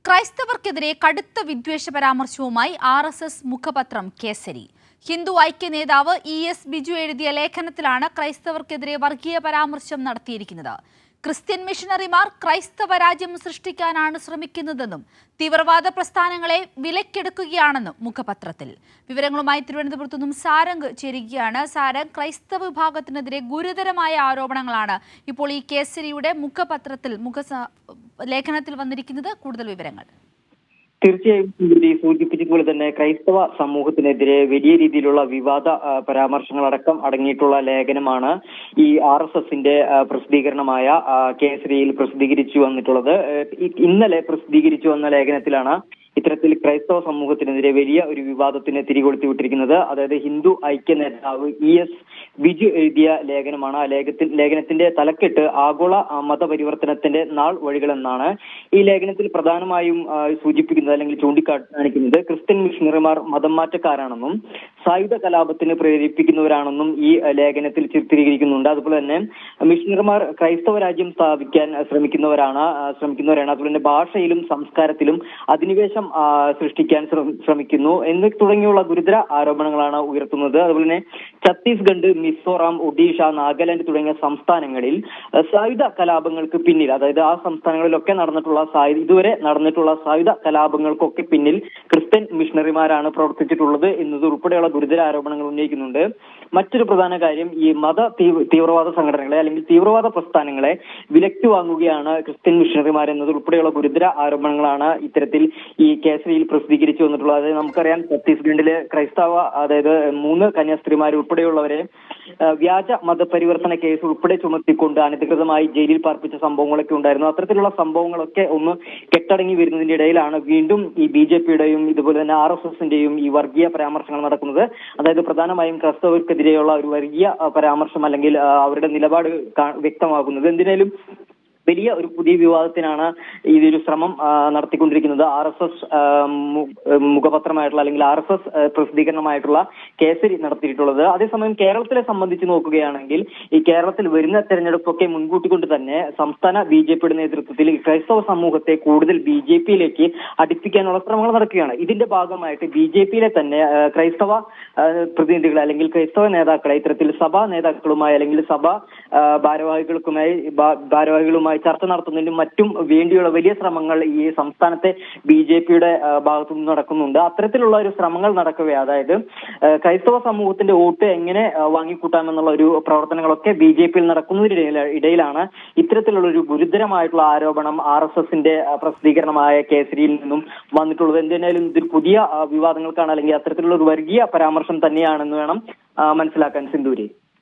ക്രൈസ്തവർക്കെതിരെ കടുത്ത വിദ്വേഷ പരാമർശവുമായി RSS മുഖപത്രം കേസരി. ഹിന്ദു ഐക്യ നേതാവ് ES ബിജു എഴുതിയ ലേഖനത്തിലാണ് ക്രൈസ്തവർക്കെതിരെ വർഗീയ പരാമർശം നടത്തിയിരിക്കുന്നത്. ക്രിസ്ത്യൻ മിഷണറിമാർ ക്രൈസ്തവ രാജ്യം സൃഷ്ടിക്കാനാണ് ശ്രമിക്കുന്നതെന്നും തീവ്രവാദ പ്രസ്ഥാനങ്ങളെ വിലക്കെടുക്കുകയാണെന്നും മുഖപത്രത്തിൽ. വിവരങ്ങളുമായി തിരുവനന്തപുരത്തു നിന്നും സാരംഗ് ചേരുകയാണ്. സാരംഗ്, ക്രൈസ്തവ വിഭാഗത്തിനെതിരെ ഗുരുതരമായ ആരോപണങ്ങളാണ് ഇപ്പോൾ ഈ കേസരിയുടെ മുഖപത്രത്തിൽ ലേഖനത്തിൽ വന്നിരിക്കുന്നത്. കൂടുതൽ വിവരങ്ങൾ. തീർച്ചയായും സൂചിപ്പിച്ചതുപോലെ തന്നെ ക്രൈസ്തവ സമൂഹത്തിനെതിരെ വലിയ രീതിയിലുള്ള വിവാദ പരാമർശങ്ങളടക്കം അടങ്ങിയിട്ടുള്ള ലേഖനമാണ് ഈ RSSന്റെ പ്രസിദ്ധീകരണമായ കേസരിയിൽ പ്രസിദ്ധീകരിച്ചു വന്നിട്ടുള്ളത്. ഇന്നലെ പ്രസിദ്ധീകരിച്ചു വന്ന ലേഖനത്തിലാണ് ഇത്തരത്തിൽ ക്രൈസ്തവ സമൂഹത്തിനെതിരെ വലിയ ഒരു വിവാദത്തിന് തിരികൊളുത്തി വിട്ടിരിക്കുന്നത്. അതായത് ഹിന്ദു ഐക്യ നേതാവ് ES ബിജു എഴുതിയ ലേഖനമാണ്. ആ ലേഖനത്തിന്റെ തലക്കെട്ട് ആഗോള മതപരിവർത്തനത്തിന്റെ നാൾ വഴികൾ എന്നാണ്. ഈ ലേഖനത്തിൽ പ്രധാനമായും സൂചിപ്പിക്കുന്നത് അല്ലെങ്കിൽ ചൂണ്ടിക്കാണിക്കുന്നത് ക്രിസ്ത്യൻ മിഷണറിമാർ മതം മാറ്റക്കാരാണെന്നും സായുധ കലാപത്തിന് പ്രേരിപ്പിക്കുന്നവരാണെന്നും ഈ ലേഖനത്തിൽ ചിത്രീകരിക്കുന്നുണ്ട്. അതുപോലെ തന്നെ മിഷണറിമാർ ക്രൈസ്തവ രാജ്യം സ്ഥാപിക്കാൻ ശ്രമിക്കുന്നവരാണ്. അതുപോലെ തന്നെ ഭാഷയിലും സംസ്കാരത്തിലും അധിനിവേശം സൃഷ്ടിക്കാൻ ശ്രമിക്കുന്നു എന്ന് തുടങ്ങിയുള്ള ഗുരുതര ആരോപണങ്ങളാണ് ഉയർത്തുന്നത്. അതുപോലെ തന്നെ ഛത്തീസ്ഗഡ്, മിസോറാം, ഒഡീഷ, നാഗാലാൻഡ് തുടങ്ങിയ സംസ്ഥാനങ്ങളിൽ സായുധ കലാപങ്ങൾക്ക് പിന്നിൽ, അതായത് ആ സംസ്ഥാനങ്ങളിലൊക്കെ ഇതുവരെ നടന്നിട്ടുള്ള സായുധ കലാപങ്ങൾക്കൊക്കെ പിന്നിൽ ക്രിസ്ത്യൻ മിഷണറിമാരാണ് പ്രവർത്തിച്ചിട്ടുള്ളത് എന്നതുൾപ്പെടെയുള്ള ഗുരുതര ആരോപണങ്ങൾ ഉന്നയിക്കുന്നുണ്ട്. മറ്റൊരു പ്രധാന കാര്യം, ഈ തീവ്രവാദ സംഘടനകളെ അല്ലെങ്കിൽ തീവ്രവാദ പ്രസ്ഥാനങ്ങളെ വിലക്ക് വാങ്ങുകയാണ് ക്രിസ്ത്യൻ മിഷണറിമാർ എന്നതുൾപ്പെടെയുള്ള ഗുരുതര ആരോപണങ്ങളാണ് ഇത്തരത്തിൽ ഈ കേസരിയിൽ പ്രസിദ്ധീകരിച്ചു വന്നിട്ടുള്ളത്. അതായത് നമുക്കറിയാം, ഛത്തീസ്ഗഡിലെ അതായത് 3 കന്യാസ്ത്രീമാർ ഉൾപ്പെടെയുള്ളവരെ വ്യാജ മതപരിവർത്തന കേസ് ഉൾപ്പെടെ ചുമത്തിക്കൊണ്ട് അനധികൃതമായി ജയിലിൽ പാർപ്പിച്ച സംഭവങ്ങളൊക്കെ ഉണ്ടായിരുന്നു. അത്തരത്തിലുള്ള സംഭവങ്ങളൊക്കെ ഒന്ന് കെട്ടടങ്ങി വരുന്നതിന്റെ ഇടയിലാണ് വീണ്ടും ഈ BJPയുടെയും ഇതുപോലെ തന്നെ RSSന്റെയും ഈ വർഗീയ പരാമർശങ്ങൾ നടക്കുന്നത്. അതായത് പ്രധാനമായും ക്രൈസ്തവർക്കെതിരെയുള്ള ഒരു വർഗീയ പരാമർശം അല്ലെങ്കിൽ അവരുടെ നിലപാട് വ്യക്തമാകുന്നത്. എന്തിനേലും വലിയ ഒരു പുതിയ വിവാദത്തിനാണ് ഇതൊരു ശ്രമം നടത്തിക്കൊണ്ടിരിക്കുന്നത് RSS മുഖപത്രമായിട്ടുള്ള അല്ലെങ്കിൽ RSS പ്രസിദ്ധീകരണമായിട്ടുള്ള കേസരി നടത്തിയിട്ടുള്ളത്. അതേസമയം കേരളത്തിലെ സംബന്ധിച്ച് നോക്കുകയാണെങ്കിൽ ഈ കേരളത്തിൽ വരുന്ന തെരഞ്ഞെടുപ്പൊക്കെ മുൻകൂട്ടി കൊണ്ട് തന്നെ സംസ്ഥാന BJPയുടെ നേതൃത്വത്തിൽ ക്രൈസ്തവ സമൂഹത്തെ കൂടുതൽ BJPയിലേക്ക് അടുപ്പിക്കാനുള്ള ശ്രമങ്ങൾ നടക്കുകയാണ്. ഇതിന്റെ ഭാഗമായിട്ട് BJPയിലെ തന്നെ ക്രൈസ്തവ പ്രതിനിധികളെ അല്ലെങ്കിൽ ക്രൈസ്തവ നേതാക്കളെ ഇത്തരത്തിൽ സഭാ നേതാക്കളുമായി അല്ലെങ്കിൽ സഭാ ഭാരവാഹികളുമായി ചർച്ച നടത്തുന്നതിനും മറ്റും വേണ്ടിയുള്ള വലിയ ശ്രമങ്ങൾ ഈ സംസ്ഥാനത്തെ BJPയുടെ ഭാഗത്തു നിന്ന് നടക്കുന്നുണ്ട്. അത്തരത്തിലുള്ള ഒരു ശ്രമങ്ങൾ നടക്കവേ, അതായത് ക്രൈസ്തവ സമൂഹത്തിന്റെ വോട്ട് എങ്ങനെ വാങ്ങിക്കൂട്ടാമെന്നുള്ള ഒരു പ്രവർത്തനങ്ങളൊക്കെ BJPയിൽ നടക്കുന്നതിനിടയിലാണ് ഇത്തരത്തിലുള്ള ഒരു ഗുരുതരമായിട്ടുള്ള ആരോപണം RSSന്റെ പ്രസിദ്ധീകരണമായ കേസരിയിൽ നിന്നും വന്നിട്ടുള്ളത്. എന്തായാലും ഇതൊരു പുതിയ വിവാദങ്ങൾക്കാണ് അല്ലെങ്കിൽ അത്തരത്തിലുള്ള ഒരു വർഗീയ പരാമർശം തന്നെയാണെന്ന് വേണം മനസ്സിലാക്കാൻ സിന്ധൂരി.